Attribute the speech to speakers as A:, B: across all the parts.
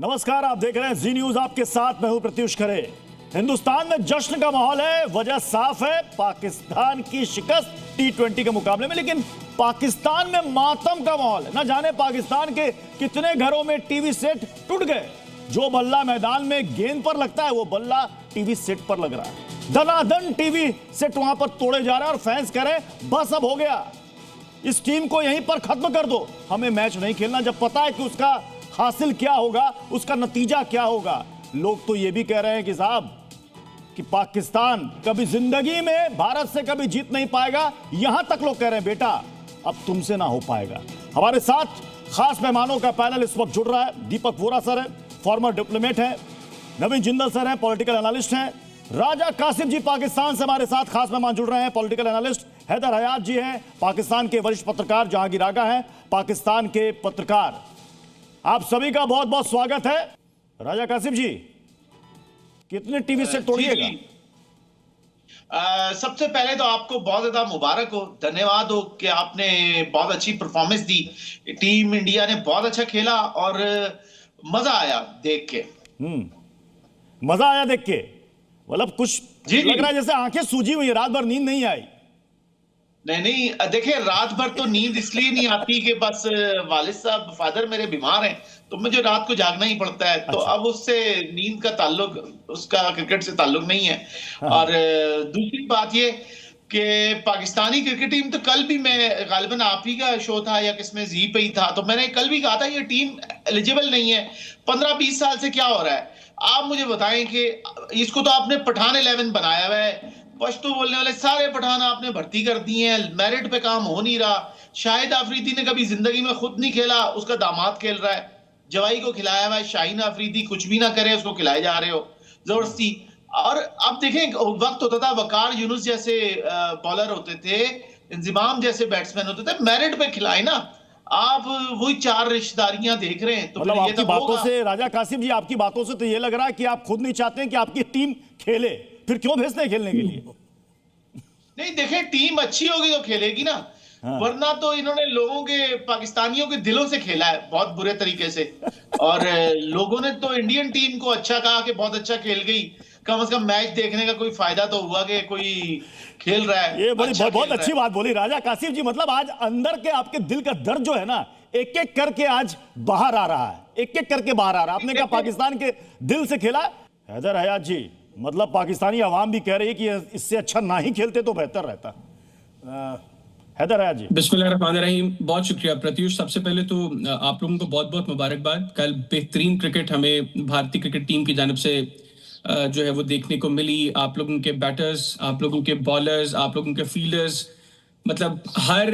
A: नमस्कार, आप देख रहे हैं जी न्यूज। आपके साथ मैं हूं प्रत्युष खरे। हिंदुस्तान में जश्न का माहौल है। वजह साफ है, पाकिस्तान की शिकस्त T20 के मुकाबले में, लेकिन पाकिस्तान में मातम का माहौल है। न जाने पाकिस्तान के कितने घरों में टीवी सेट टूट गए। जो बल्ला मैदान में गेंद पर लगता है वो बल्ला टीवी सेट पर लग रहा है। धनाधन टीवी सेट वहां पर तोड़े जा रहे हैं और फैंस कह रहे हैं बस अब हो गया, इस टीम को यहीं पर खत्म कर दो, हमें मैच नहीं खेलना। जब पता है कि उसका हासिल क्या होगा, उसका नतीजा क्या होगा। लोग तो ये भी कह रहे हैं कि साहब कि पाकिस्तान कभी जिंदगी में भारत से कभी जीत नहीं पाएगा। यहां तक लोग कह रहे हैं बेटा अब तुमसे ना हो पाएगा। हमारे साथ खास मेहमानों का पैनल इस वक्त जुड़ रहा है। दीपक वोरा सर है, फॉर्मर डिप्लोमेट हैं। नवीन जिंदल सर हैं, पॉलिटिकल एनालिस्ट हैं। राजा कासिम जी पाकिस्तान से हमारे साथ खास मेहमान जुड़ रहे हैं, पॉलिटिकल एनालिस्ट। हैदर हयात जी हैं, पाकिस्तान के वरिष्ठ पत्रकार। जहांगीर आगा हैं, पाकिस्तान के पत्रकार। आप सभी का बहुत बहुत स्वागत है। राजा कासिम जी, कितने टीवी सेट तोड़िएगा?
B: सबसे पहले तो आपको बहुत ज्यादा मुबारक हो, धन्यवाद हो कि आपने बहुत अच्छी परफॉर्मेंस दी। टीम इंडिया ने बहुत अच्छा खेला और मजा आया देख के।
A: मजा आया देख के, मतलब कुछ लग रहा है जैसे आंखें सूजी हुई है, रात भर नींद नहीं आई।
B: नहीं, देखिए रात भर तो नींद इसलिए नहीं आती कि बस वालिद साहब फादर मेरे बीमार हैं तो मुझे रात को जागना ही पड़ता है। तो अब उससे नींद का ताल्लुक, उसका क्रिकेट से ताल्लुक नहीं है। और दूसरी बात ये कि पाकिस्तानी क्रिकेट टीम, तो कल भी मैं गालिबन आप ही का शो था या किसमें जी पे ही था, तो मैंने कल भी कहा था ये टीम एलिजिबल नहीं है। 15-20 साल से क्या हो रहा है आप मुझे बताएं कि इसको तो आपने पठान 11 बनाया हुआ है। पश्तो बोलने वाले सारे पठान आपने भर्ती कर दिए हैं, मेरिट पे काम हो नहीं रहा। शाहिद आफरीदी ने कभी जिंदगी में खुद नहीं खेला, उसका दामाद खेल रहा है। जवाई को खिलाया हुआ है, शाहीन आफरीदी कुछ भी ना करे उसको खिलाए जा रहे हो जबरदस्ती। और अब देखें वक्त होता था वकार यूनुस जैसे बॉलर होते थे, इंजिमाम जैसे बैट्समैन होते थे, मेरिट पे खिलाए ना। आप वही चार रिश्तेदारियां देख रहे हैं। तो
A: मतलब आपकी बातों से राजा कासिम जी, आपकी बातों से तो ये लग रहा है कि आप खुद नहीं चाहते हैं कि आपकी टीम खेले, फिर क्यों भेजते हैं खेलने के लिए?
B: नहीं देखें, टीम अच्छी होगी तो खेलेगी ना। वरना तो इन्होंने लोगों के, पाकिस्तानियों के दिलों से खेला है बहुत बुरे तरीके से। और लोगों ने तो इंडियन टीम को अच्छा कहा कि बहुत अच्छा खेल गई। कम से कम मैच देखने का कोई फायदा तो हुआ कि कोई खेल रहा है।
A: ये बड़ी बहुत अच्छी बात बोली राजा कासिम जी। मतलब आज अंदर के आपके दिल का दर्द जो है ना, एक एक करके आज बाहर आ रहा है, एक एक करके बाहर आ रहा है। आपने कहा पाकिस्तान के दिल से खेला। हैदर हयात जी, मतलब पाकिस्तानी आवाम भी कह रही है कि इससे अच्छा ना ही खेलते तो बेहतर रहता। हैदर हयात जी।
C: बिस्मिल्लाहिर्रहमानिर्रहीम। बहुत शुक्रिया प्रत्युष। सबसे पहले तो आप लोगों को बहुत बहुत मुबारकबाद। कल बेहतरीन क्रिकेट हमें भारतीय क्रिकेट टीम की जानिब से जो है वो देखने को मिली। आप लोगों के बैटर्स, आप लोगों के बॉलर्स, आप लोगों के फील्डर्स, मतलब हर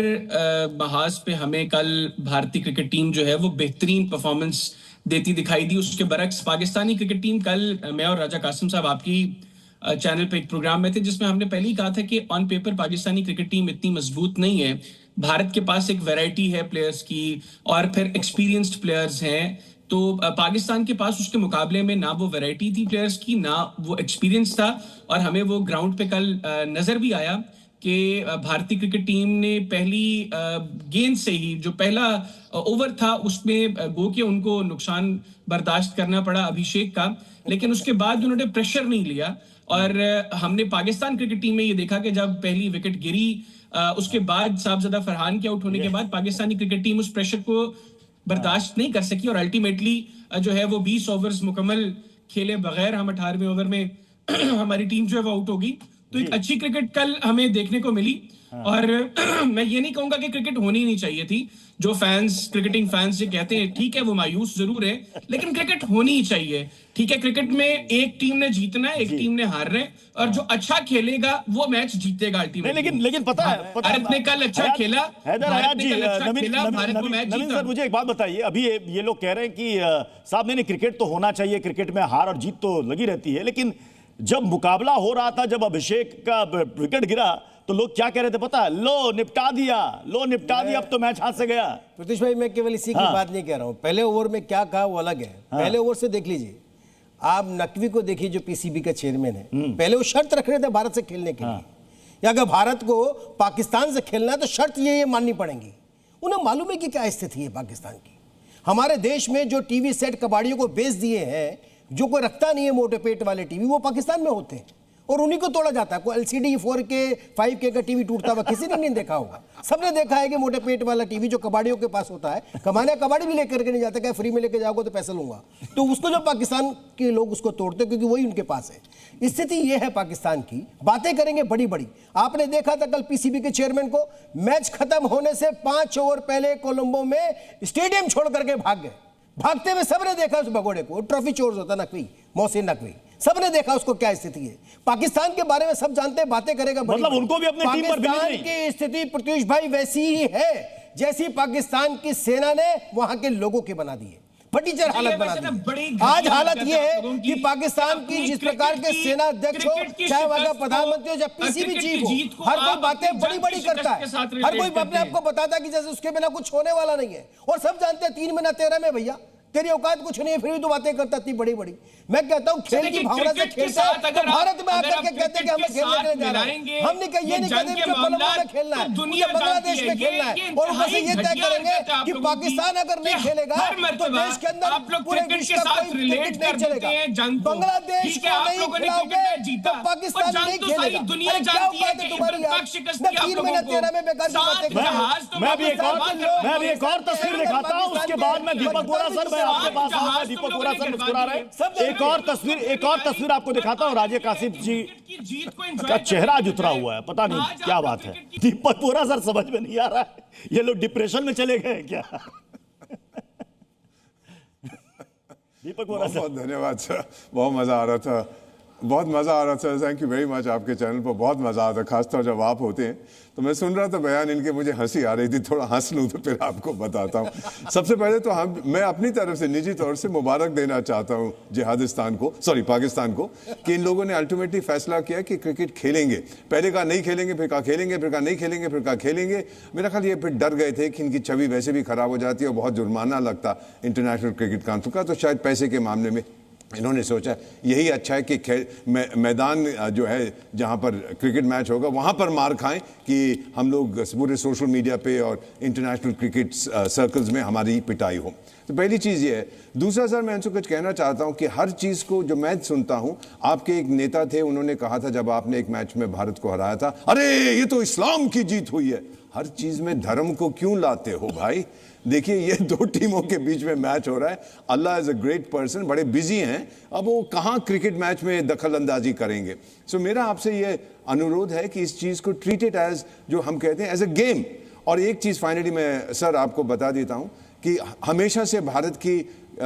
C: महाज पे हमें कल भारतीय क्रिकेट टीम जो है वो बेहतरीन परफॉर्मेंस देती दिखाई दी। उसके बरक्स पाकिस्तानी क्रिकेट टीम, कल मैं और राजा कासिम साहब आपकी चैनल पे एक प्रोग्राम में थे जिसमें हमने पहले ही कहा था कि on paper Pakistani cricket team इतनी मजबूत नहीं है। भारत के पास एक वैरायटी है प्लेयर्स की और फिर एक्सपीरियंस्ड प्लेयर्स हैं। तो पाकिस्तान के पास उसके मुकाबले में ना वो वैरायटी थी प्लेयर्स की, ना वो एक्सपीरियंस था। और हमें वो ग्राउंड पे कल नजर भी आया कि भारतीय क्रिकेट टीम ने पहली गेंद से ही, जो पहला ओवर था उसमें गो के उनको नुकसान बर्दाश्त करना पड़ा अभिषेक का, लेकिन उसके बाद उन्होंने प्रेशर नहीं लिया। और हमने पाकिस्तान क्रिकेट टीम में ये देखा कि जब पहली विकेट गिरी उसके बाद साहबजादा फरहान के आउट होने के बाद पाकिस्तानी क्रिकेट टीम उस प्रेशर को बर्दाश्त नहीं कर सकी और अल्टीमेटली जो है वो 20 ओवर्स मुकम्मल खेले बगैर हम 18वें ओवर में हमारी टीम जो है वो आउट होगी। तो एक अच्छी क्रिकेट कल हमें देखने को मिली। और मैं ये नहीं कहूंगा कि क्रिकेट होनी नहीं चाहिए थी। जो फैंस, क्रिकेटिंग फैंस ये कहते हैं, ठीक है वो मायूस जरूर है, लेकिन क्रिकेट होनी ही चाहिए। ठीक है, क्रिकेट में एक टीम ने जीतना है, एक टीम ने हारना है, और जो अच्छा खेलेगा वो मैच जीतेगा अल्टीमेटली।
A: लेकिन पता है
C: भारत ने कल अच्छा खेला।
A: हैदर हयात जी, नवीन सर मुझे एक बात बताइए। अभी ये लोग कह रहे हैं कि साहब नहीं, क्रिकेट तो होना चाहिए, क्रिकेट में हार और जीत तो लगी रहती है, लेकिन जब मुकाबला हो रहा था, जब अभिषेक का विकेट गिरा तो लोग क्या कह रहे थे पता है? लो निपटा दिया, अब तो मैच हाथ से गया।
D: प्रत्युष भाई, मैं केवल इसी की बात नहीं कह रहा हूं। पहले ओवर में क्या कहा वो अलग है। पहले ओवर से देख लीजिए, आप नकवी को देखिए जो पीसीबी का चेयरमैन है, पहले वो शर्त रख रहे थे भारत से खेलने के लिए, या अगर भारत को पाकिस्तान से खेलना है तो शर्त ये माननी पड़ेगी। उन्हें मालूम है कि क्या स्थिति है पाकिस्तान की। हमारे देश में जो टीवी सेट कबाड़ियों को बेच दिए हैं, जो कोई रखता नहीं है मोटे पेट वाले टीवी, वो पाकिस्तान में होते हैं और उन्हीं को तोड़ा जाता है। कोई LCD 4K 5K का टीवी टूटता हुआ किसी ने नहीं देखा होगा। सबने देखा है कि मोटे पेट वाला टीवी जो कबाड़ियों के पास होता है, कमाने कबाड़ी भी लेकर के नहीं जाता, क्या फ्री में लेके जाओगे तो पैसे लूंगा, तो उसको जो पाकिस्तान के लोग उसको तोड़ते हैं क्योंकि वही उनके पास है। स्थिति ये है पाकिस्तान की। बातें करेंगे बड़ी बड़ी। आपने देखा था कल PCB के चेयरमैन को मैच खत्म होने से 5 ओवर पहले कोलंबो में स्टेडियम छोड़ करके भाग गए। भागते हुए सबने देखा उस भगोड़े को, ट्रॉफी चोर होता नकवी, मोहसिन नकवी, सबने देखा उसको क्या स्थिति है। पाकिस्तान के बारे में सब जानते हैं, बातें करेगा बड़ी
A: मतलब उनको भी अपने टीम पर
D: पाकिस्तान की स्थिति प्रत्युष भाई वैसी ही है जैसी पाकिस्तान की सेना ने वहां के लोगों की बना दी है। फटीचर हालत बना दी। आज हालत यह है कि पाकिस्तान की जिस प्रकार के सेना अध्यक्ष हो, चाहे वहां का प्रधानमंत्री हो, चाहे PCB चीफ हो, हर कोई बातें बड़ी बड़ी करता है। हर कोई अपने आप को बताता है कि जैसे उसके बिना कुछ होने वाला नहीं है। और सब जानते हैं 3 महीना 13 में भैया तेरी औकात कुछ नहीं है, फिर भी तो बातें करता थी बड़ी बड़ी। मैं कहता हूं खेल की भावना से खेलता है तो भारत में आकर के कहते हैं कि हमें खेलने के लिए जा रहे हैं। हम ये नहीं कहते कि कोलंबो में खेलना है, मुझे बांग्लादेश में खेलना है। और ऊपर से ये तय करेंगे कि पाकिस्तान अगर नहीं खेलेगा तो देश के अंदर पूरे विश्व का कोई क्रिकेट नहीं चलेगा। बांग्लादेश को नहीं खिलाओगे तो पाकिस्तान नहीं खेलेगा। अरे क्या औकात है तुम्हारी यार? 3 महीने 13 में बेकार की बातें कर रहे हो।
A: मैं भी एक और तस्वीर दिखाता हूं, उसके बाद मैं दीपक बोरा सर मैं आपके पास आऊंगा। दीपक बोरा सर मुस्कुरा रहे हैं। एक और तस्वीर आपको दिखाता हूं। राजे कासिफ जी का चेहरा आज उतरा हुआ है, पता नहीं क्या बात है। दीपक बोरा सर समझ में नहीं आ रहा है, ये लोग डिप्रेशन में चले गए क्या? दीपक बोरा सर,
E: बहुत धन्यवाद सर, बहुत मजा आ रहा था, बहुत मजा आ रहा था। Thank you very much. आपके चैनल पर बहुत मजा आता है, खासतौर जब आप होते हैं। तो मैं सुन रहा था बयान इनके, मुझे हंसी आ रही थी, थोड़ा हंस लूं तो फिर आपको बताता हूं। सबसे पहले तो मैं अपनी तरफ से निजी तौर से मुबारक देना चाहता हूं पाकिस्तान को कि इन लोगों ने अल्टीमेटली फैसला किया कि क्रिकेट खेलेंगे। पहले कहा नहीं खेलेंगे, फिर कहा खेलेंगे, फिर कहा नहीं खेलेंगे, फिर कहा खेलेंगे। मेरा ख्याल ये फिर डर गए थे कि इनकी छवि वैसे भी खराब हो जाती है और बहुत जुर्माना लगता इंटरनेशनल क्रिकेट काउंसिल का, तो शायद पैसे के मामले में इन्होंने सोचा यही अच्छा है कि मैदान जो है जहां पर क्रिकेट मैच होगा वहां पर मार खाएं कि हम लोग पूरे सोशल मीडिया पे और इंटरनेशनल क्रिकेट सर्कल्स में हमारी पिटाई हो। तो पहली चीज़ ये है। दूसरा सर, मैं इनसे कुछ कहना चाहता हूं कि हर चीज़ को जो मैं सुनता हूं, आपके एक नेता थे, उन्होंने कहा था जब आपने एक मैच में भारत को हराया था, अरे ये तो इस्लाम की जीत हुई है। हर चीज़ में धर्म को क्यों लाते हो भाई? देखिए ये 2 टीमों के बीच में मैच हो रहा है। अल्लाह इज़ अ ग्रेट पर्सन, बड़े बिजी हैं, अब वो कहाँ क्रिकेट मैच में दखल अंदाजी करेंगे। सो मेरा आपसे ये अनुरोध है कि इस चीज़ को ट्रीटेड एज, जो हम कहते हैं, एज अ गेम। और एक चीज़ फाइनली मैं सर आपको बता देता हूँ कि हमेशा से भारत की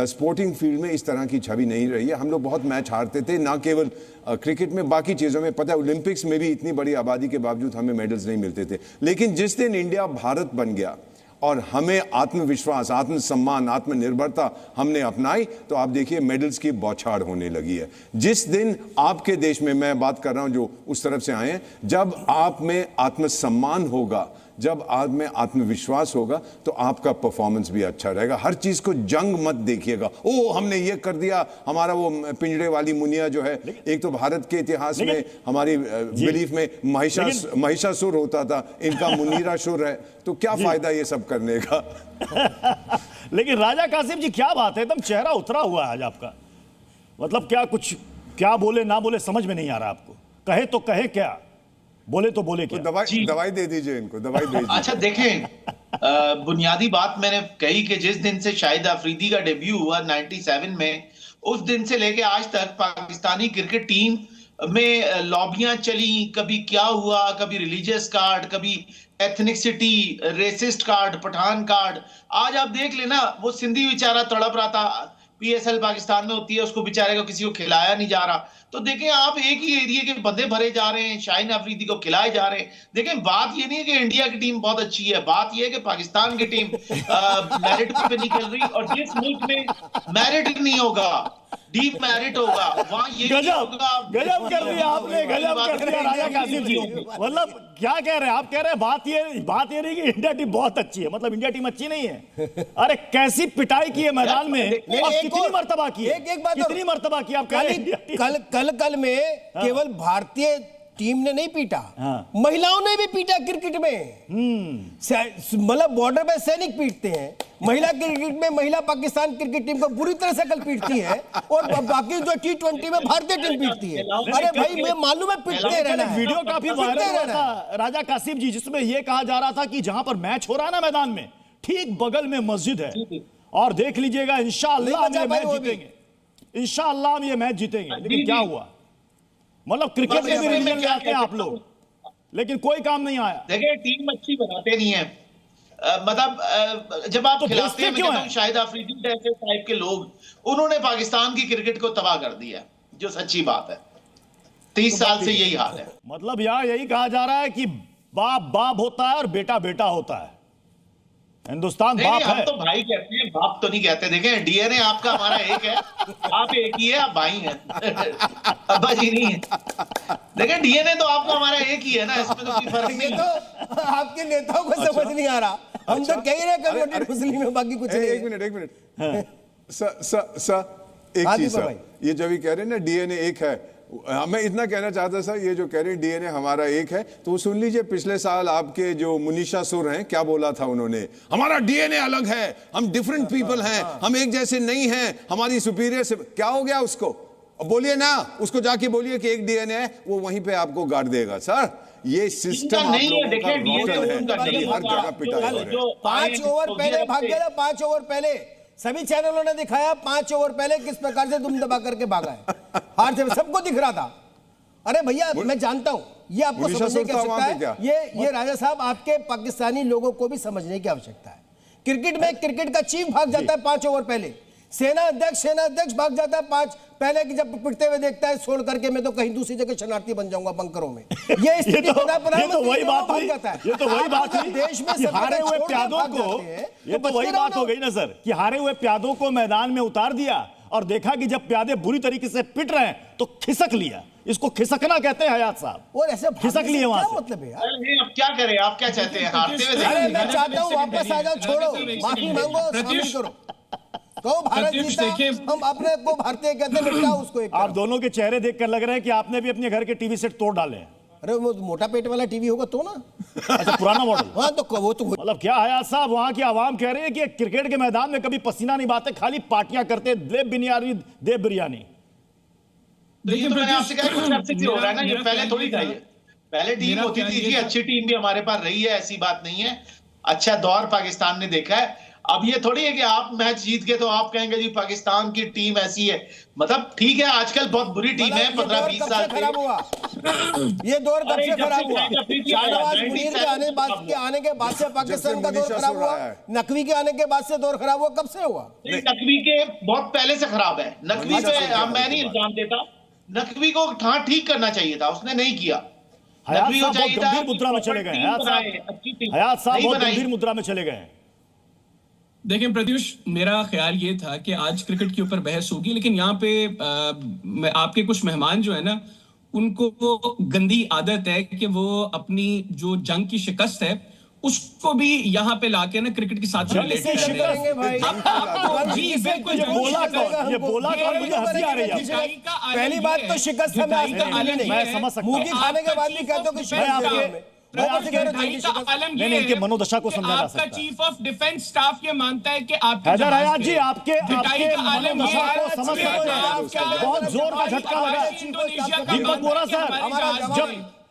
E: स्पोर्टिंग फील्ड में इस तरह की छवि नहीं रही है। हम लोग बहुत मैच हारते थे, ना केवल क्रिकेट में, बाकी चीज़ों में। पता है ओलंपिक्स में भी इतनी बड़ी आबादी के बावजूद हमें मेडल्स नहीं मिलते थे। लेकिन जिस दिन इंडिया भारत बन गया और हमें आत्मविश्वास, आत्मसम्मान, आत्मनिर्भरता हमने अपनाई, तो आप देखिए मेडल्स की बौछार होने लगी है। जिस दिन आपके देश में, मैं बात कर रहा हूं जो उस तरफ से आए हैं, जब आप में आत्मसम्मान होगा, जब आप में आत्मविश्वास होगा, तो आपका परफॉर्मेंस भी अच्छा रहेगा। हर चीज को जंग मत देखिएगा, ओ हमने ये कर दिया, हमारा वो पिंजड़े वाली मुनिया जो है। एक तो भारत के इतिहास में हमारी बिलीफ में महिषासुर होता था, इनका मुनीरासुर है, तो क्या फायदा ये सब करने का?
A: लेकिन राजा कासिफ जी क्या बात है, एकदम चेहरा उतरा हुआ है आज आपका। मतलब क्या बोले ना बोले समझ में नहीं आ रहा आपको। कहे तो कहे क्या, बोले तो बोले क्या?
E: दवाई दे दीजिए इनको, दवाई दे दीजिए।
B: अच्छा देखें, बुनियादी बात मैंने कही कि जिस दिन से शाहिद अफरीदी का डेब्यू हुआ 97 में, उस दिन से लेके आज तक पाकिस्तानी क्रिकेट टीम में लॉबियां चली। कभी क्या हुआ, कभी रिलीजियस कार्ड, कभी ethnicity, racist card, Pathan card. आज आप देख लेना, वो सिंधी बेचारा तड़प रहा था, PSL पाकिस्तान में होती है, उसको बेचारे को किसी को खिलाया नहीं जा रहा। तो देखें आप, एक ही एरिया के बंदे भरे जा रहे हैं, शाहीन अफरीदी को खिलाए जा रहे हैं। देखें बात ये नहीं है कि इंडिया की टीम बहुत अच्छी है, बात ये है कि पाकिस्तान की टीम मेरिट पे नहीं खेल रही। और जिस मुल्क में मेरिट नहीं होगा, डीप मेरिट होगा, वहां ये
A: गजब कर दिया आपने, गजब कर दिया राजा कासिफ जी। मतलब क्या कह रहे हैं आप? कह रहे हैं बात ये नहीं कि इंडिया टीम बहुत अच्छी है, मतलब इंडिया टीम अच्छी नहीं है। अरे कैसी पिटाई की है मैदान में, और कितनी मर्तबा की है, कितनी मर्तबा की आप कह रहे हैं?
D: कल में केवल भारतीय टीम ने नहीं पीटा,
A: हाँ।
D: महिलाओं ने भी पीटा क्रिकेट में। मतलब बॉर्डर पे सैनिक पीटते हैं, महिला क्रिकेट में महिला पाकिस्तान क्रिकेट टीम को बुरी तरह से कल पीटती है, और बाकी जो T20 में भारतीय टीम पीटती है। अरे भाई मैं मालूम है पिटते रहना है।
A: वीडियो काफी वायरल हुआ था राजा कासिम जी, जिसमें यह कहा जा रहा था कि जहां पर मैच हो रहा है ना मैदान में, ठीक बगल में मस्जिद है, और देख लीजिएगा इंशाअल्लाह हम ये मैच जीतेंगे, इंशाअल्लाह हम ये मैच जीतेंगे। लेकिन क्या हुआ, मतलब क्रिकेट में भी रिलीजन ले आते हैं आप लोग, लेकिन कोई काम नहीं आया।
B: देखिए टीम अच्छी बनाते नहीं है, मतलब जब आप खिलाते हैं, मैं कहता हूं शाहिद अफरीदी जैसे टाइप के लोग, उन्होंने पाकिस्तान की क्रिकेट को तबाह कर दिया, जो सच्ची बात है। 30 साल से यही हाल है।
A: मतलब यार यही कहा जा रहा है कि बाप बाप होता है और बेटा बेटा होता है। हिंदुस्तान बाप
B: हम
A: है,
B: तो भाई कहते हैं, बाप तो नहीं कहते। देखें डीएनए आपका हमारा एक है, आप एक ही है, आप भाई हैं, अब्बा जी नहीं है। देखें डीएनए तो आपका हमारा एक ही है ना, इसमें तो कोई फर्क नहीं।
D: तो आपके नेताओं को समझ नहीं आ रहा, हम तो कह रहे हैं कन्वर्टेड मुस्लिम है, बाकी कुछ नहीं।
E: एक मिनट सर एक चीज सर, ये जब ये कह रहे हैं ना डीएनए एक है, मैं इतना कहना चाहता सर, ये जो कह रहे हैं डीएनए हमारा एक है, तो सुन लीजिए पिछले साल आपके जो मुनीषा सुर हैं, क्या बोला था उन्होंने, हमारा डीएनए अलग है, हम डिफरेंट पीपल हैं, हम एक जैसे नहीं हैं, हमारी सुपीरियर से। क्या हो गया उसको, बोलिए ना, उसको जाके बोलिए कि एक डीएनए है, वो वहीं पे आपको गाड़ देगा। सर ये सिस्टम आप लोगों का रोटन है, हर जगह पिटाई हो रही है।
D: 5 ओवर पहले भाग गया, 5 ओवर पहले सभी चैनलों ने दिखाया, 5 ओवर पहले किस प्रकार से दुम दबा करके भागा है, हार से सबको दिख रहा था। अरे भैया मैं जानता हूं, ये आपको समझने की आवश्यकता है, ये राजा साहब आपके पाकिस्तानी लोगों को भी समझने की आवश्यकता है। क्रिकेट में क्रिकेट का चीफ भाग जाता है 5 ओवर पहले, सेना अध्यक्ष भाग जाता है 5 पहले की, जब पिटते हुए देखता है छोड़ करके मैं तो कहीं दूसरी जगह शरणार्थी बन जाऊंगा बंकरों में। ये स्थिति
A: ये तो वही बात हुई, ये तो वही बात हुई
D: देश में
A: हारे हुए प्यादों को, ये तो वही बात हो गई ना सर कि हारे हुए प्यादों को मैदान में उतार दिया और देखा कि जब प्यादे बुरी तरीके से पिट रहे हैं तो खिसक लिया। इसको खिसकना कहते हैं हयात साहब,
D: और ऐसे
A: खिसक लिए वहां से।
D: मतलब है यार,
B: अब क्या करें, आप क्या चाहते हैं, हारते हुए
D: अरे
B: देखें।
D: मैं चाहता हूं वापस आ जाओ, छोड़ो, माफी मांगो, शामिल करो, कहो भारत जीता, हम अपने को भारतीय कहते हैं, निपटाओ उसको एक।
A: आप दोनों के चेहरे देखकर लग रहा है कि आपने भी अपने घर के टीवी सेट तोड़ डाले हैं।
D: अरे वो मोटा पेट वाला टीवी होगा तो ना।
A: अच्छा पुराना मॉडल।
D: हाँ तो वो तो
A: मतलब क्या हयात साहब, वहां की आवाम कह रही है कि क्रिकेट के मैदान में कभी पसीना नहीं बहाते, खाली पार्टियां करते, देव बिरयानी।
B: देखिए तो मैंने आपसे कहा कुछ अर्से से हो रहा है ना, ये पहले थोड़ी था। ये पहले टीम होती थी जी, अच्छी टीम भी हमारे पास रही है, ऐसी बात नहीं है, अच्छा दौर पाकिस्तान ने देखा है। अब ये थोड़ी है कि आप मैच जीत गए तो आप कहेंगे जी पाकिस्तान की टीम ऐसी है। मतलब ठीक है आजकल बहुत बुरी टीम है, 15-20 साल
D: खराब हुआ, ये दौर कब से खराब हुआ? शाहनवाज मुनीर के आने के बाद से पाकिस्तान का दौर खराब हुआ, नकवी के आने के बाद से दौर खराब हुआ, कब से हुआ?
B: नकवी के बहुत पहले से खराब है। नकवी पे मैं नहीं इल्जाम देता, नकवी को ठीक करना चाहिए था, उसने नहीं किया।
A: हयात साहब बहुत गंभीर मुद्रा में चले गए, हयात साहब बहुत गंभीर मुद्रा में चले गए।
C: देखिए प्रत्युष, मेरा ख्याल ये था कि आज क्रिकेट के ऊपर बहस होगी, लेकिन यहाँ पे आपके कुछ मेहमान जो है ना, उनको गंदी आदत है कि वो अपनी जो जंग की शिकस्त है उसको भी यहाँ पे लाके ना क्रिकेट के साथ रिलेट
D: करेंगे भाई।
C: जी बिल्कुल,
A: ये बोला कौन, मुझे हंसी आ रही है।
D: पहली बात तो शिकस्त है,
A: मैं समझ सकता हूं,
D: मुंह की खाने के बाद भी कहते हो कि
A: इनके मनोदशा को समझा जा सकता है।
C: चीफ ऑफ डिफेंस स्टाफ ये मानता है कि
A: हैदर हयात जी आपके मनोदशा को समझ सकते हैं। बहुत जोर का झटका लगा दीपक बोरा सर,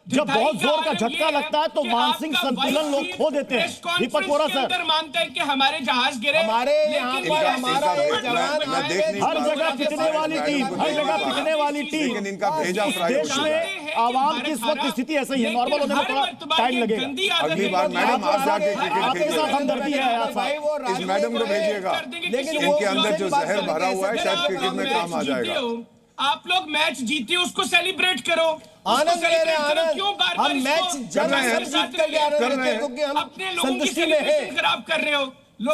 A: जब बहुत जोर का झटका लगता है तो मानसिक संतुलन लोग खो देते हैं। दीपक बोरा सर
C: मानता है कि हमारे जहाज गिरे,
D: हमारे यहाँ पर हमारा एक जवान
A: हर जगह पिटने वाली टीम, हर जगह पिटने वाली टीम।
E: लेकिन इनका भेजा फ्राई
A: देश में आवाम की इस वक्त स्थिति ऐसे ही है, नॉर्मल होने में थोड़ा टाइम लगेगा।
E: अगली बार मैडम आप जाके क्रिकेट
A: आपके साथ हमदर्दी है
E: खेलिएगा, इस मैडम को भेजिएगा,
D: लेकिन
E: इनके अंदर जो जहर भरा हुआ है शायद क्रिकेट में काम आ जाएगा।
C: आप लोग मैच जीते उसको सेलिब्रेट करो,
D: आनंद ले रहे हैं, आनंद।
C: क्यों बार-बार
D: हम मैच जब जीत करके आनंद लेते हैं क्योंकि हम
C: अपने लोगों की
D: संतुष्टि में हैं।
C: खराब कर रहे हो।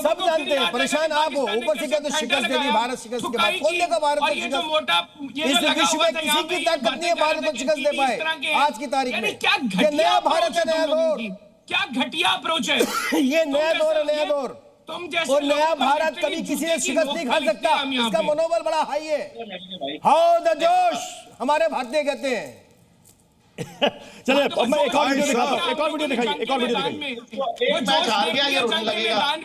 D: सब जानते हैं, परेशान आप हो, ऊपर से कहते शिकस्त दे दी, भारत शिकस्त के बाद कौन देगा भारत को शिकस्त? इस विश्व में किसी की ताकत नहीं है भारत को शिकस्त दे पाए आज की तारीख में। ये नया भारत है, नया दौर,
C: क्या घटिया अप्रोच है
D: ये नया दौर है, नया दौर।
C: तुम जैसे
D: और नया भारत कभी किसी ने शिकस्त नहीं खा सकता, इसका मनोबल बड़ा हाई है। हाउ द जोश, हमारे भारतीय कहते हैं।
A: चलिए अब मैं एक और वीडियो दिखाता हूं, एक और वीडियो दिखाइए, एक और वीडियो दिखाइए।
B: एक मैच हार गया ये रोने लगेगा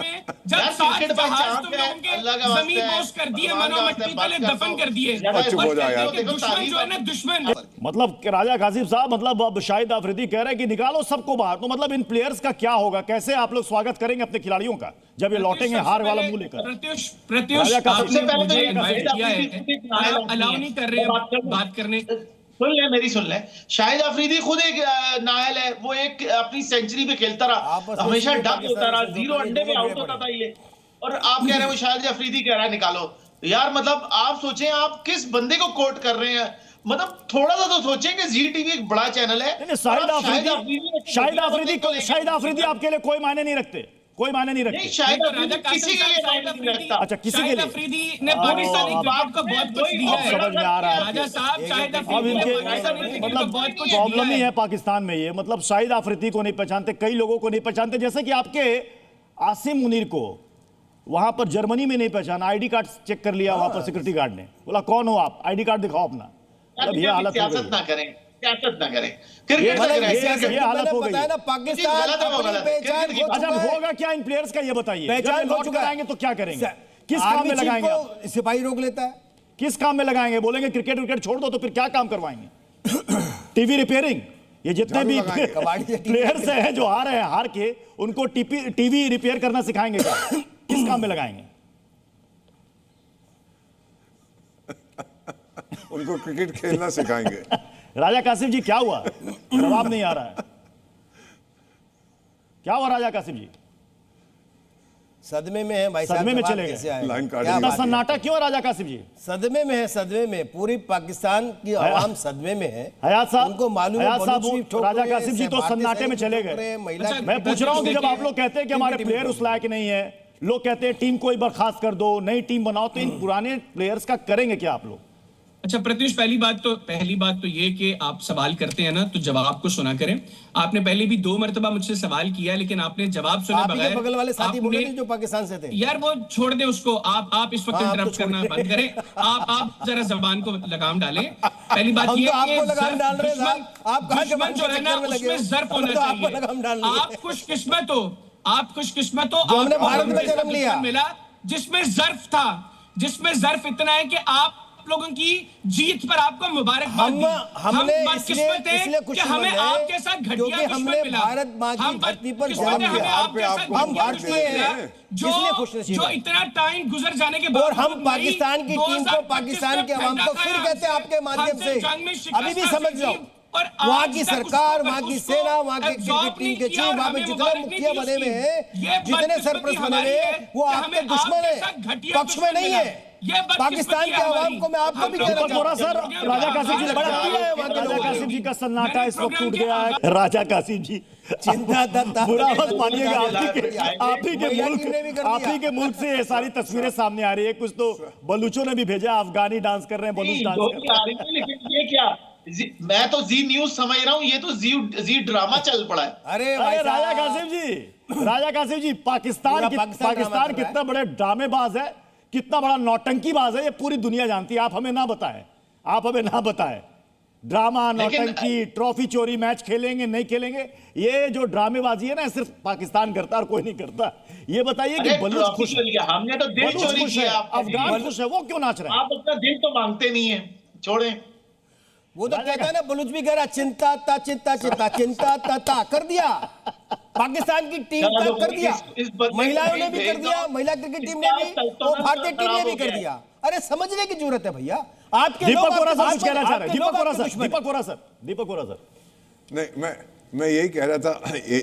C: जब
B: क्रिकेट भाई चाहते हैं अल्लाह का वास्ते
C: जमीन पोस्ट कर दिए, मनो मिट्टी तले दफन कर दिए,
E: चुप हो जाओ यार।
C: दुश्मन जो है ना दुश्मन।
A: मतलब कि राजा कासिम साहब, मतलब अब शाहिद अफरीदी कह रहे हैं कि निकालो सबको बाहर, तो मतलब इन प्लेयर्स का क्या होगा, कैसे आप लोग स्वागत करेंगे अपने खिलाड़ियों का जब ये लौटेंगे हार वाला मुंह लेकर?
C: प्रत्युष
B: सबसे पहले तो ये
C: इनवाइट किया है, अलाउ नहीं कर रहे हैं बात करने।
B: सुन ले, मेरी सुन ले। शाहिद अफरीदी खुद एक नायल है, वो एक अपनी सेंचुरी पे खेलता रहा, हमेशा डक होता रहा, 0 अंडे में आउट होता था ये, और आप कह रहे हो शाहिद अफरीदी कह रहा है निकालो। यार मतलब आप सोचें आप किस बंदे को कोट कर रहे हैं, मतलब थोड़ा सा तो सोचें कि जी टीवी एक बड़ा चैनल है।
A: शाहिद अफरीदी आपके लिए कोई मायने नहीं रखते, कोई मायने नहीं रखते।
B: शाहिद अफरीदी किसी के लिए मायने नहीं रखता।
A: अच्छा, किसी के लिए
C: अफरीदी ने पाकिस्तानी क्रिकेट को बहुत कुछ दिया है,
A: समझ में आ रहा है
C: राजा साहब। शाहिद
A: अब
C: अफरीदी ने
A: इनके
C: पाकिस्तानी क्रिकेट को
A: मतलब
C: बहुत कुछ
A: प्रॉब्लम
C: दिया
A: ही
C: है।
A: है पाकिस्तान में ये, मतलब शाहिद अफरीदी को नहीं पहचानते, कई लोगों को नहीं पहचानते, जैसे कि आपके आसिम मुनीर को वहां पर जर्मनी में नहीं पहचाना, आईडी कार्ड चेक कर लिया वहां पर सिक्योरिटी गार्ड ने, बोला कौन हो आप, आईडी कार्ड दिखाओ अपना। मतलब ये हालत हो
B: सियासत
A: गई,
B: ना करें, सियासत ना करें, क्रिकेट
A: मतलब
B: लग रहा है।
A: ये हालत हो गई है।
D: पाकिस्तान
B: गलत है, वो
D: अपनी
B: गलत है।
D: पहचान खो
A: अच्छा
D: चुका है।
A: होगा क्या इन प्लेयर्स का, ये बताइए,
D: पहचान
A: जब ये
D: खो
A: लौट कर
D: चुका है।
A: आएंगे तो क्या करेंगे, किस काम
D: आर्मी
A: में
D: चीफ
A: लगाएंगे आप?
D: को सिपाही रोक लेता है।
A: किस काम में लगाएंगे? बोलेंगे क्रिकेट विकेट छोड़ दो, तो फिर क्या काम करवाएंगे? टीवी रिपेयरिंग, ये जितने भी
D: कबाड़ी से टीवी
A: प्लेयर्स हैं जो आ रहे हैं हार के, उनको टीवी रिपेयर करना सिखाएंगे क्या? किस काम में लगाएंगे?
E: उनको क्रिकेट खेलना सिखाएंगे।
A: राजा कासिम जी क्या हुआ, जवाब नहीं आ रहा है, क्या हुआ राजा कासिम जी?
D: सदमे में है भाई साहब,
A: सदमे में
D: जवाब
A: चले गए।
D: कैसे आएगा?
E: लाइन काट
D: क्या
E: दी।
D: बात है?
A: सन्नाटा क्यों है राजा कासिम जी?
D: सदमे में है, सदमे में पूरी पाकिस्तान की आवाम सदमे में है।
A: हयात साहब,
D: उनको मालूम है
A: हयात साहब,
D: बलूच भी ठोक
A: राजा
D: रहे हैं,
A: कासिम जी तो
D: भारतीय
A: सन्नाटे में
D: सैनिक
A: चले
D: ठोक
A: गए।
D: रहे हैं, महिला
C: अच्छा,
A: मैं पूछ रहा हूं कि जब आप लोग कहते हैं कि हमारे प्लेयर उस लायक नहीं है, लोग कहते हैं टीम को ही बर्खास्त कर दो, नई टीम बनाओ, तो इन पुराने प्लेयर्स का करेंगे क्या आप लोग?
C: अच्छा प्रत्युष, पहली बात तो ये कि आप सवाल करते हैं ना तो जवाब को सुना करें। आपने पहले भी 2 मरतबा मुझसे सवाल किया, लेकिन आपने जवाब सुने
D: आप ही के
C: बगैर
D: बगल वाले साथी बोले
C: आपने-
D: थे जो पाकिस्तान से थे।
C: यार वो छोड़ दे उसको, आप इस वक्त
D: हाँ, आप
C: इंटरप्ट
D: तो
C: करना
D: छोड़
C: बंद करें। आप जरा जबान को लगाम डालें। पहली बात
D: हम
C: ये
D: तो
C: कि
D: आपको लगाम डाल रहे हैं
C: दुश्मन-
D: साहब, आप कहाँ के
C: दुश्मन जो है ना
D: चक्कर में लगे
C: उसमें
D: हो?
C: ज़र्फ
D: हम
C: होना
D: तो आपको लगाम डाल
C: चाहिए।
D: रहे हैं।
C: आप खुशकिस्मत हो, आप खुशकिस्मत हो,
D: जो हमने
C: आपको
D: भारत में
C: ऐसा
D: जन्म लिया।
C: दुश्मन मिला जिसमें ज़र्फ था, जिसमें ज़र्फ इतना है कि आप लोगों की जीत पर आपको मुबारकबाद दी।
D: हमने
C: हम बदकिस्मत हैं कि हमें आपके साथ घटिया
D: क्योंकि
C: दुश्मन
D: हमने
C: मिला।
D: भारत माँ की
C: हम
D: धरती पर
C: बदकिस्मत
D: जन्म
C: हैं, हमें
D: लिया।
C: आपके साथ
E: हम
C: घटिया
D: भारतीय
C: दुश्मन मिला।
D: हैं। इसलिए खुशनसीब
C: जो
D: हैं।
C: इतना टाइम गुजर जाने के
D: और
C: बाद
D: हम पाकिस्तान की टीम को, पाकिस्तान के अवाम को फिर कहते हैं आपके माध्यम से, अभी भी समझ जाओ,
C: और
D: वहाँ की सरकार, वहाँ की सेना, वहाँ के क्रिकेट टीम के चीफ, वहाँ पे जितने मुखिया बने हुए हैं, जितने सरपरस्त बने हुए हैं, वो आपके दुश्मन है, पक्ष में नहीं है। पाकिस्तान के अवाम को मैं आपको भी कहना
A: दीपक बोरा
D: चाहता
A: सर, राजा कासिम जी बड़ा है, राजा कासिम जी का सन्नाटा इस वक्त टूट गया है। राजा कासिम जी
D: चिंता
A: बुरा मत मानिएगा, आप ही
D: टीम ने भी कर दिया।
A: के मुल्क से ये सारी तस्वीरें सामने आ रही है। कुछ तो बलूचों ने भी भेजा, अफगानी डांस कर रहे हैं, बलूच डांस कर रहे हैं।
B: आ रही है, लेकिन ये क्या, मैं तो जी न्यूज समझ रहा हूँ, ये तो जी ड्रामा चल पड़ा है।
D: अरे
A: अरे राजा कासिम जी, पाकिस्तान
D: पाकिस्तान
A: कितना बड़े ड्रामेबाज है, कितना बड़ा नौटंकीबाज है, ये पूरी दुनिया जानती है। आप हमें ना बताएं ड्रामा, नौटंकी, ट्रॉफी चोरी, मैच खेलेंगे नहीं खेलेंगे, ये जो ड्रामेबाजी है ना सिर्फ पाकिस्तान करता और कोई नहीं करता। ये बताइए कि बलूच खुश है,
B: हमने तो दिल
A: बलूच
B: चोरी
A: खुश है,
B: किया,
A: अफगान खुश है, वो क्यों नाच रहे हैं?
B: आप अपना दिल तो मांगते नहीं है, छोड़ें।
D: वो तो कहता है ना, बलूच भी कह रहा चिंता ता कर दिया, पाकिस्तान की टीम का कर दिया, महिलाओं ने भी कर दिया, महिला क्रिकेट टीम ने भी, और भारतीय टीम ने भी कर दिया। अरे समझने की जरूरत है भैया, आपके
A: दीपक बोरा सर कुछ कहना चाह रहे हैं। दीपक बोरा सर
E: नहीं, मैं यही कह रहा था,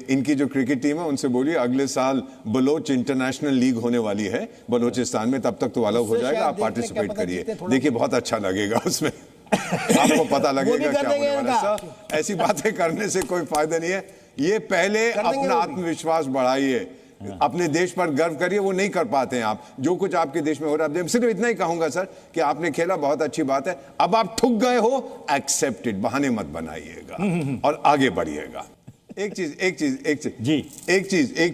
E: इनकी जो क्रिकेट टीम है उनसे बोलिए अगले साल बलोच इंटरनेशनल लीग होने वाली है बलोचिस्तान में, तब तक तो ऑल आउट हो जाएगा, आप पार्टिसिपेट करिए, देखिए बहुत अच्छा लगेगा उसमें। आपको पता लगेगा क्या होने वाला है। ऐसी बातें करने से कोई फायदा नहीं है। ये पहले अपना आत्मविश्वास बढ़ाइए, अपने देश पर गर्व करिए, वो नहीं कर पाते हैं आप। जो कुछ आपके देश में हो रहा है, सिर्फ इतना ही कहूंगा सर कि आपने खेला, बहुत अच्छी बात है, अब आप ठुक गए हो, एक्सेप्टेड, बहाने मत बनाइएगा और आगे बढ़िएगा। एक चीज
A: जी।
E: एक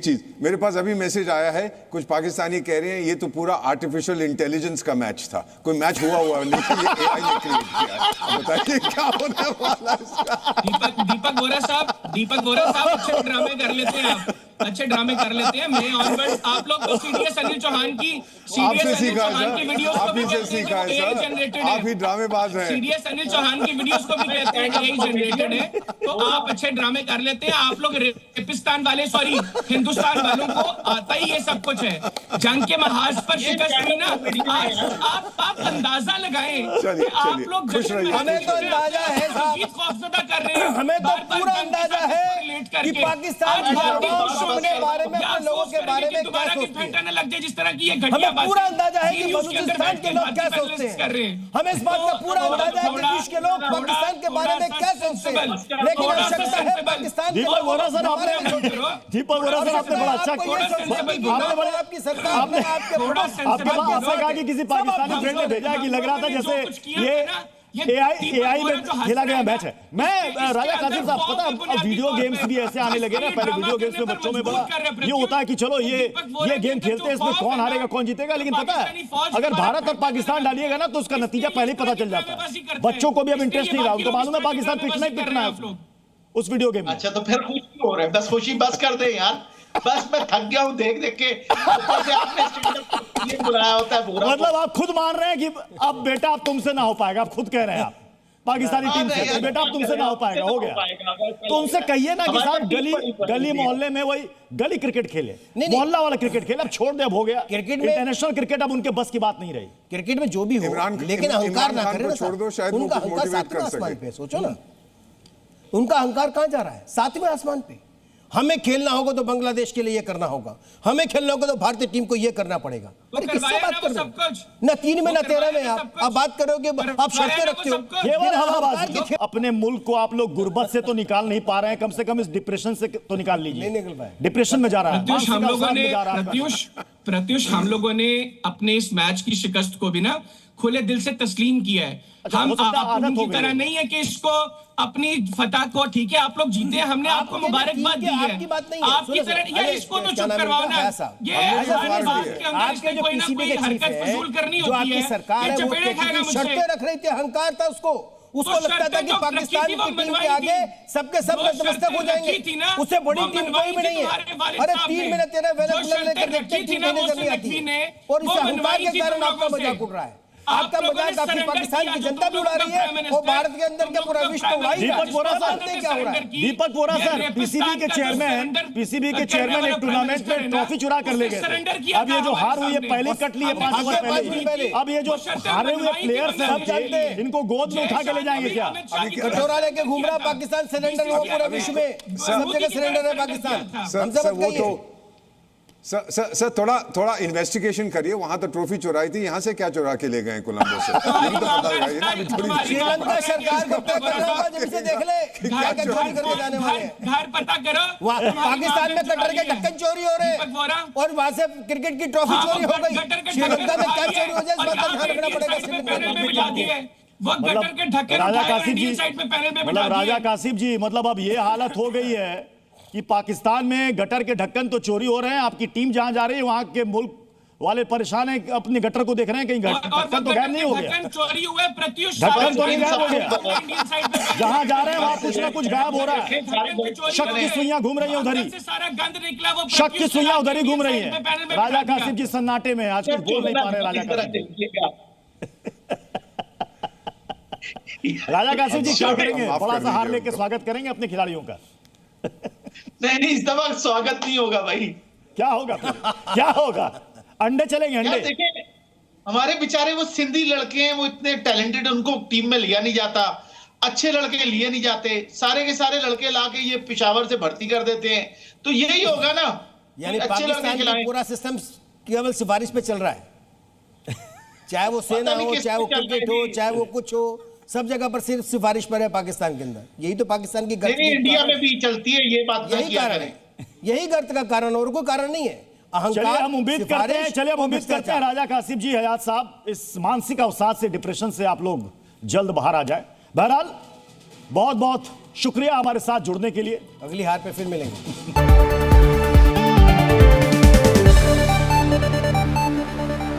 E: चीज मेरे पास अभी मैसेज आया है, कुछ पाकिस्तानी कह रहे हैं ये तो पूरा आर्टिफिशियल इंटेलिजेंस का मैच था, कोई मैच हुआ नहीं, ये AI ने क्रिएट किया है। बताइए क्या होने वाला है इसका?
C: दीपक बोरा साहब अच्छे ड्रामे कर लेते हैं, आप अच्छे ड्रामे कर लेते हैं। मैं ऑनवर्ड आप लोग तो सीडीएस अनिल चौहान की वीडियोस को भी कहते हैं एआई जनरेटेड है।
E: आप ही ड्रामेबाज हैं।
C: सीडीएस अनिल चौहान की वीडियोस को भी कहते हैं एआई जनरेटेड है। तो आप अच्छे ड्रामे कर लेते हैं। आप लोग रेपिस्तान वाले, सॉरी हिंदुस्तान वालों को आता ही ये सब कुछ है। जंग के महाज पर शिकस्त हुई ना, आप अंदाजा लगाएं कि आप लोग
E: खुश रहिए।
D: हमें तो अंदाजा है साहब,
C: खौफजदा कर रहे हैं।
D: हमें तो पूरा अंदाजा है कि पाकिस्तान अपने बारे में, अपने लोगों के बारे में क्या सोचते हैं।
C: लग जाए जिस तरह की ये
D: हमें पूरा अंदाजा है कि बलूचिस्तान के लोग क्या सोचते हैं। हमें इस बात का पूरा अंदाजा है कि देश के लोग पाकिस्तान के बारे में क्या सोचते हैं। लेकिन आवश्यकता है पाकिस्तान के
A: दीपक वोरा सर आपने बड़ा अच्छा
D: आपकी सरकार
A: आपके पास ऐसा कहा कि किसी पाकिस्तानी फ्रेंड ने भेजा कि लग रहा था जैसे ये AI में खेला गया मैच है। मैं राजा कासिम साहब, पता अब वीडियो गेम्स भी ऐसे आने लगे ना, पहले वीडियो गेम्स में बच्चों में बड़ा ये होता है कि चलो ये गेम खेलते हैं, इसमें कौन हारेगा कौन जीतेगा, लेकिन पता है अगर भारत और पाकिस्तान डालिएगा ना तो उसका नतीजा पहले ही पता चल जाता है। बच्चों को भी अब इंटरेस्ट नहीं रहा, उनको मालूम है पाकिस्तान पिटना ही पिटना है उस वीडियो गेम में।
B: अच्छा तो फिर खुशी हो रहा है, बस खुशी बस कर दे यार, बस मैं थक गया हूं देख के। ऊपर से आपने ये बुलाया होता है पूरा,
A: मतलब आप खुद मान रहे हैं कि अब बेटा अब तुमसे ना हो पाएगा, आप खुद कह रहे हैं आप पाकिस्तानी टीम से बेटा अब तुमसे ना हो पाएगा, हो गया। तो उनसे कहिए ना कि साहब गली मोहल्ले में वही गली क्रिकेट खेले, मोहल्ला वाला क्रिकेट खेले, अब छोड़ दे, अब हो गया।
D: क्रिकेट में
A: इंटरनेशनल क्रिकेट अब उनके बस की बात नहीं रही।
D: क्रिकेट में जो भी हो, लेकिन अहंकार ना करें ना,
E: छोड़ दो, शायद
D: उनका अहंकार सातवें आसमान पे, सोचो ना उनका अहंकार कहां जा रहा है, सातवें आसमान पे। हमें खेलना होगा तो बांग्लादेश के लिए ये करना होगा, हमें खेलना होगा तो भारतीय टीम को ये करना पड़ेगा। अरे किससे बात कर रहे हो? ना 3 में ना 13 में आप बात करोगे, आप शर्तें रखते हो।
A: केवल हवाबाजी। अपने मुल्क को आप लोग गुर्बत से तो निकाल नहीं पा रहे हैं, कम से कम इस डिप्रेशन से तो निकाल लीजिए।
D: नहीं निकल पाए,
A: डिप्रेशन में जा रहा है।
C: प्रत्युष हम लोगों ने अपने इस मैच की शिकस्त को भी ना खुले दिल से तस्लीम किया है। हम आप की तरह नहीं है कि इसको अपनी फतह को, ठीक है आप लोग जीते हैं, हमने आपको मुबारकबाद दी है, आपकी तरह यार इसको तो चुप करवाओ ना। ये आपके जो पीसीबी के हरकत फजूल करनी होती है,
D: सरकार चपेड़े खाएगा मुझसे। शर्तें रख रही थी, अहंकार था उसको लगता था कि पाकिस्तान की टीम के आगे सबके सब नतमस्तक हो जाएंगे, उससे बड़ी टीम कोई भी नहीं है। अरे 3 में 13 वेलर लेकर देखते हैं, टीम नहीं करनी आती है, और इस अहंकार के कारण आपका मजाक उड़ रहा है। आपका मजाक आपकी पाकिस्तान की जनता भी उड़ा रही है और भारत के अंदर के पूरा विश्व उड़ा रही है।
A: दीपक वोरा सर पीसीबी के चेयरमैन एक टूर्नामेंट में ट्रॉफी चुरा कर ले गए। अब ये जो हार हुई है पहले कट ली है 5 ओवर पहले, अब ये जो हारे हुए प्लेयर्स हैं इनको गोद में उठा के ले जाएंगे क्या?
D: कटोरा लेके घूम रहा पाकिस्तान, सिलेंडर हो पूरे विश्व में, सब जगह सिलेंडर है पाकिस्तान।
E: सर थोड़ा इन्वेस्टिगेशन करिए, वहां तो ट्रॉफी चुराई थी, यहाँ से क्या चुरा के ले गए कोलंबो से? ये तो पता लगाइए ना। अभी थोड़ी
D: श्रीलंका सरकार को पता करो, जब से देख ले क्या क्या चोरी करके जाने वाले हैं।
C: घर पता करो,
D: पाकिस्तान में कटर के ढक्कन चोरी हो रहे हैं और वहां से क्रिकेट की ट्रॉफी चोरी हो गई। श्रीलंका में क्या चोरी हो जाए इस बात का ध्यान रखना पड़ेगा।
A: राजा कासिम जी, मतलब अब ये हालत हो गई है कि पाकिस्तान में गटर के ढक्कन तो चोरी हो रहे हैं, आपकी टीम जहां जा रही है वहां के मुल्क वाले परेशान है, अपने गटर को देख रहे हैं, कहीं ढक्कन तो गायब नहीं हो गया,
C: चोरी हुआ है, प्रत्युष
A: ढक्कन तो नहीं गायब हो गया, जहां जा रहे हैं वहां कुछ ना कुछ गायब हो रहा है। शक की सुइयां घूम रही है उधर ही, शक की सुइयां उधर ही घूम रही है। राजा कासिम जी सन्नाटे में आज कुछ बोल नहीं पा रहे। राजा कासिम जी क्या करेंगे? बड़ा सा हार लेके स्वागत करेंगे अपने खिलाड़ियों का?
B: नहीं इस दफा स्वागत नहीं होगा भाई।
A: क्या होगा? क्या होगा? अंडे चलेंगे, अंडे।
B: देखिए हमारे बेचारे वो सिंधी लड़के हैं, वो इतने टैलेंटेड, उनको टीम में लिया नहीं जाता, अच्छे लड़के लिए नहीं जाते, सारे के सारे लड़के लाके ये पेशावर से भर्ती कर देते हैं, तो यही होगा ना।
D: यानी पाकिस्तान का पूरा सिस्टम केवल सिफारिश पे चल रहा है, चाहे वो सेना हो, चाहे वो क्रिकेट हो, चाहे वो कुछ हो, सब जगह पर सिर्फ सिफारिश पर है पाकिस्तान के अंदर। यही तो पाकिस्तान की गर्त,
B: इंडिया में भी चलती है ये बात,
D: यही कारण है, यही गर्त का कारण और कोई कारण नहीं है।
A: चलिए हम उम्मीद करते हैं राजा कासिम जी, हयात साहब, इस मानसिक अवसाद से, डिप्रेशन से आप लोग जल्द बाहर आ जाए। बहरहाल बहुत बहुत शुक्रिया हमारे साथ जुड़ने के लिए।
D: अगली हार पे फिर मिलेंगे।